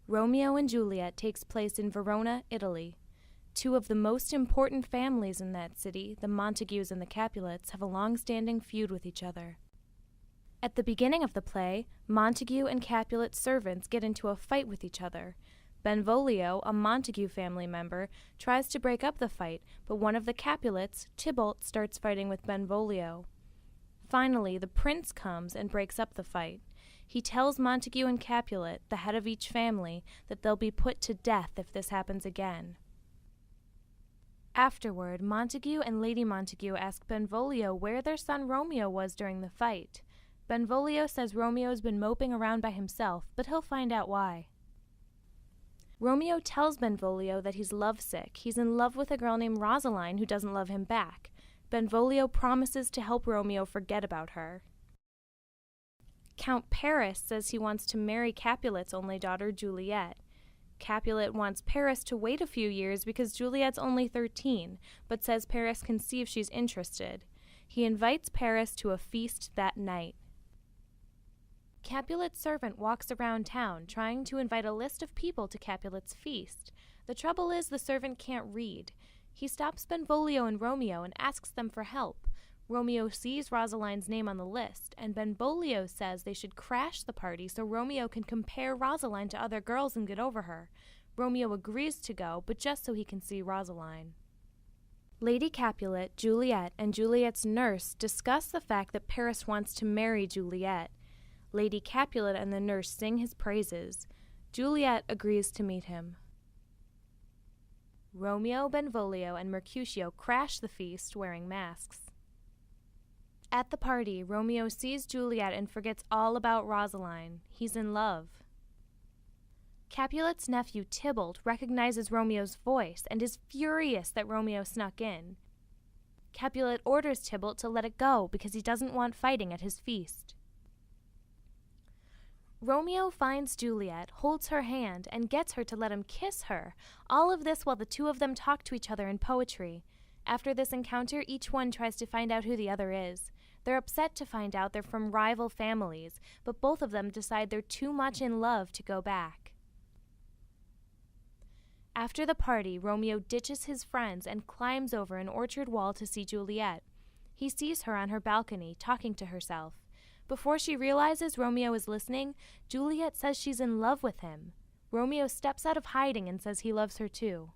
Romeo and Juliet takes place in Verona, Italy. Two of the most important families in that city, the Montagues and the Capulets, have a long-standing feud with each other. At the beginning of the play, Montague and Capulet servants get into a fight with each other. Benvolio, a Montague family member, tries to break up the fight, but one of the Capulets, Tybalt, starts fighting with Benvolio. Finally, the prince comes and breaks up the fight. He tells Montague and Capulet, the head of each family, that they'll be put to death if this happens again. Afterward, Montague and Lady Montague ask Benvolio where their son Romeo was during the fight. Benvolio says Romeo's been moping around by himself, but he'll find out why. Romeo tells Benvolio that he's lovesick. He's in love with a girl named Rosaline who doesn't love him back. Benvolio promises to help Romeo forget about her. Count Paris says he wants to marry Capulet's only daughter, Juliet. Capulet wants Paris to wait a few years because Juliet's only 13, but says Paris can see if she's interested. He invites Paris to a feast that night. Capulet's servant walks around town trying to invite a list of people to Capulet's feast. The trouble is the servant can't read. He stops Benvolio and Romeo and asks them for help. Romeo sees Rosaline's name on the list, and Benvolio says they should crash the party so Romeo can compare Rosaline to other girls and get over her. Romeo agrees to go, but just so he can see Rosaline. Lady Capulet, Juliet, and Juliet's nurse discuss the fact that Paris wants to marry Juliet. Lady Capulet and the nurse sing his praises. Juliet agrees to meet him. Romeo, Benvolio, and Mercutio crash the feast wearing masks. At the party, Romeo sees Juliet and forgets all about Rosaline. He's in love. Capulet's nephew Tybalt recognizes Romeo's voice and is furious that Romeo snuck in. Capulet orders Tybalt to let it go because he doesn't want fighting at his feast. Romeo finds Juliet, holds her hand, and gets her to let him kiss her. All of this while the two of them talk to each other in poetry. After this encounter, each one tries to find out who the other is. They're upset to find out they're from rival families, but both of them decide they're too much in love to go back. After the party, Romeo ditches his friends and climbs over an orchard wall to see Juliet. He sees her on her balcony, talking to herself. Before she realizes Romeo is listening, Juliet says she's in love with him. Romeo steps out of hiding and says he loves her too.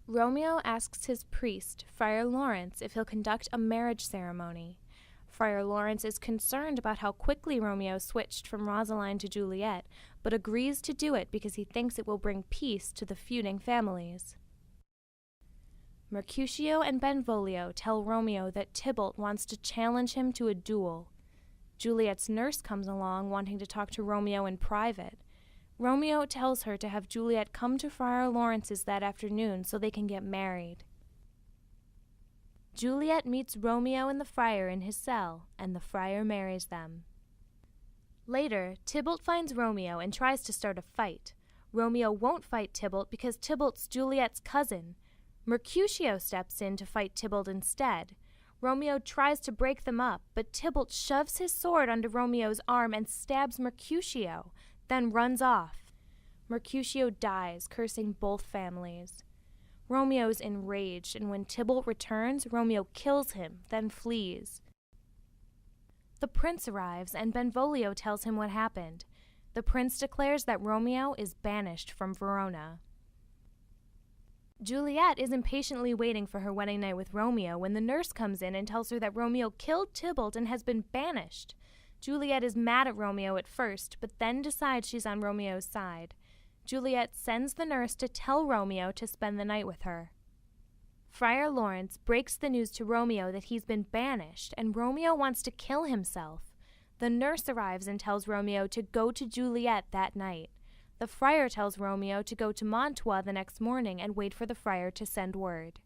Romeo asks his priest, Friar Lawrence, if he'll conduct a marriage ceremony. Friar Lawrence is concerned about how quickly Romeo switched from Rosaline to Juliet, but agrees to do it because he thinks it will bring peace to the feuding families. Mercutio and Benvolio tell Romeo that Tybalt wants to challenge him to a duel. Juliet's nurse comes along wanting to talk to Romeo in private. Romeo tells her to have Juliet come to Friar Lawrence's that afternoon so they can get married. Juliet meets Romeo and the friar in his cell, and the friar marries them. Later, Tybalt finds Romeo and tries to start a fight. Romeo won't fight Tybalt because Tybalt's Juliet's cousin. Mercutio steps in to fight Tybalt instead. Romeo tries to break them up, but Tybalt shoves his sword under Romeo's arm and stabs Mercutio, then runs off. Mercutio dies, cursing both families. Romeo's enraged, and when Tybalt returns, Romeo kills him, then flees. The prince arrives, and Benvolio tells him what happened. The prince declares that Romeo is banished from Verona. Juliet is impatiently waiting for her wedding night with Romeo when the nurse comes in and tells her that Romeo killed Tybalt and has been banished. Juliet is mad at Romeo at first, but then decides she's on Romeo's side. Juliet sends the nurse to tell Romeo to spend the night with her. Friar Lawrence breaks the news to Romeo that he's been banished, and Romeo wants to kill himself. The nurse arrives and tells Romeo to go to Juliet that night. The friar tells Romeo to go to Mantua the next morning and wait for the friar to send word.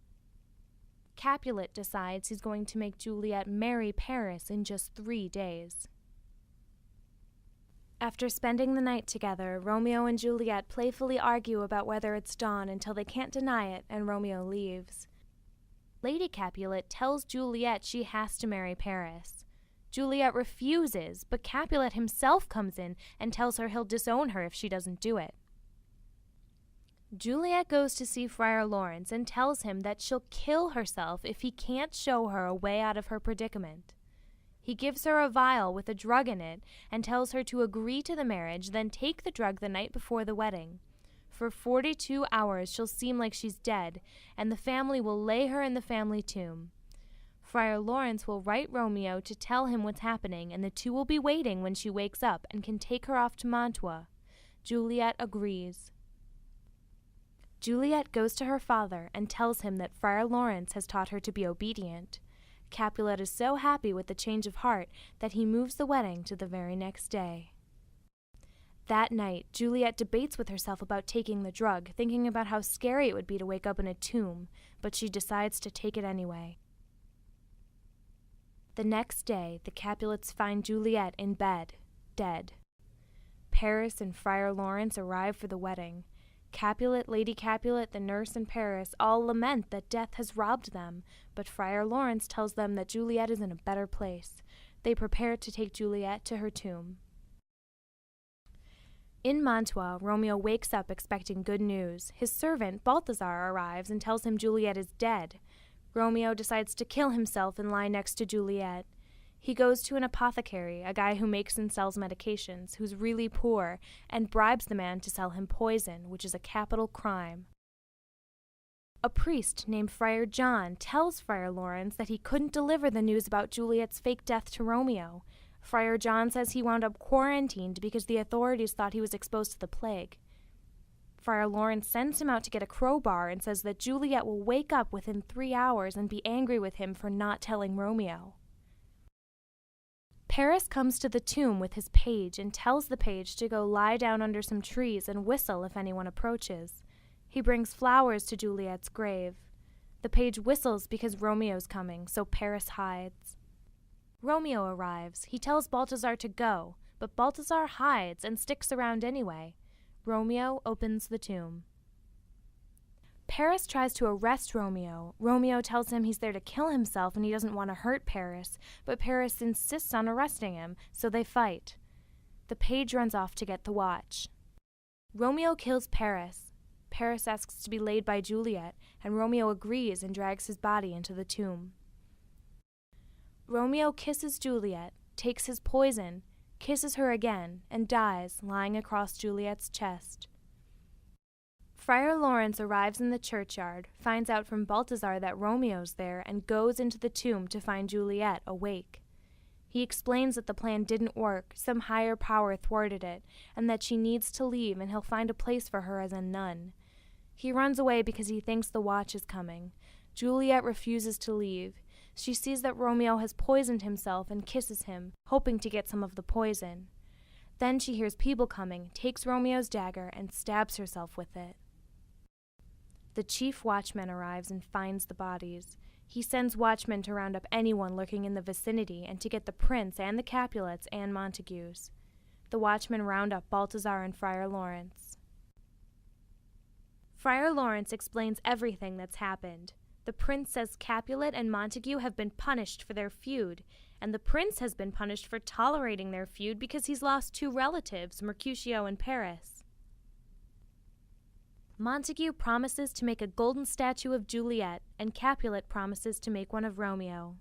Capulet decides he's going to make Juliet marry Paris in just 3 days. After spending the night together, Romeo and Juliet playfully argue about whether it's dawn until they can't deny it and Romeo leaves. Lady Capulet tells Juliet she has to marry Paris. Juliet refuses, but Capulet himself comes in and tells her he'll disown her if she doesn't do it. Juliet goes to see Friar Lawrence and tells him that she'll kill herself if he can't show her a way out of her predicament. He gives her a vial with a drug in it and tells her to agree to the marriage, then take the drug the night before the wedding. For 42 hours she'll seem like she's dead, and the family will lay her in the family tomb. Friar Lawrence will write Romeo to tell him what's happening, and the two will be waiting when she wakes up and can take her off to Mantua. Juliet agrees. Juliet goes to her father and tells him that Friar Lawrence has taught her to be obedient. Capulet is so happy with the change of heart that he moves the wedding to the very next day. That night, Juliet debates with herself about taking the drug, thinking about how scary it would be to wake up in a tomb, but she decides to take it anyway. The next day, the Capulets find Juliet in bed, dead. Paris and Friar Lawrence arrive for the wedding. Capulet, Lady Capulet, the nurse, and Paris all lament that death has robbed them, but Friar Lawrence tells them that Juliet is in a better place. They prepare to take Juliet to her tomb. In Mantua, Romeo wakes up expecting good news. His servant, Balthazar, arrives and tells him Juliet is dead. Romeo decides to kill himself and lie next to Juliet. He goes to an apothecary, a guy who makes and sells medications, who's really poor, and bribes the man to sell him poison, which is a capital crime. A priest named Friar John tells Friar Lawrence that he couldn't deliver the news about Juliet's fake death to Romeo. Friar John says he wound up quarantined because the authorities thought he was exposed to the plague. Friar Lawrence sends him out to get a crowbar and says that Juliet will wake up within 3 hours and be angry with him for not telling Romeo. Paris comes to the tomb with his page and tells the page to go lie down under some trees and whistle if anyone approaches. He brings flowers to Juliet's grave. The page whistles because Romeo's coming, so Paris hides. Romeo arrives. He tells Balthazar to go, but Balthazar hides and sticks around anyway. Romeo opens the tomb. Paris tries to arrest Romeo. Romeo tells him he's there to kill himself and he doesn't want to hurt Paris, but Paris insists on arresting him, so they fight. The page runs off to get the watch. Romeo kills Paris. Paris asks to be laid by Juliet, and Romeo agrees and drags his body into the tomb. Romeo kisses Juliet, takes his poison, kisses her again, and dies, lying across Juliet's chest. Friar Lawrence arrives in the churchyard, finds out from Balthazar that Romeo's there, and goes into the tomb to find Juliet awake. He explains that the plan didn't work, some higher power thwarted it, and that she needs to leave and he'll find a place for her as a nun. He runs away because he thinks the watch is coming. Juliet refuses to leave. She sees that Romeo has poisoned himself and kisses him, hoping to get some of the poison. Then she hears people coming, takes Romeo's dagger, and stabs herself with it. The chief watchman arrives and finds the bodies. He sends watchmen to round up anyone lurking in the vicinity and to get the prince and the Capulets and Montagues. The watchmen round up Balthazar and Friar Lawrence. Friar Lawrence explains everything that's happened. The prince says Capulet and Montague have been punished for their feud, and the prince has been punished for tolerating their feud because he's lost 2 relatives, Mercutio and Paris. Montague promises to make a golden statue of Juliet, and Capulet promises to make one of Romeo.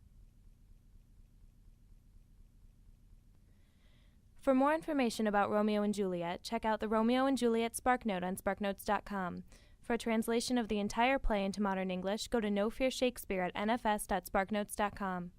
For more information about Romeo and Juliet, check out the Romeo and Juliet SparkNote on sparknotes.com. For a translation of the entire play into modern English, go to No Fear Shakespeare at nfs.sparknotes.com.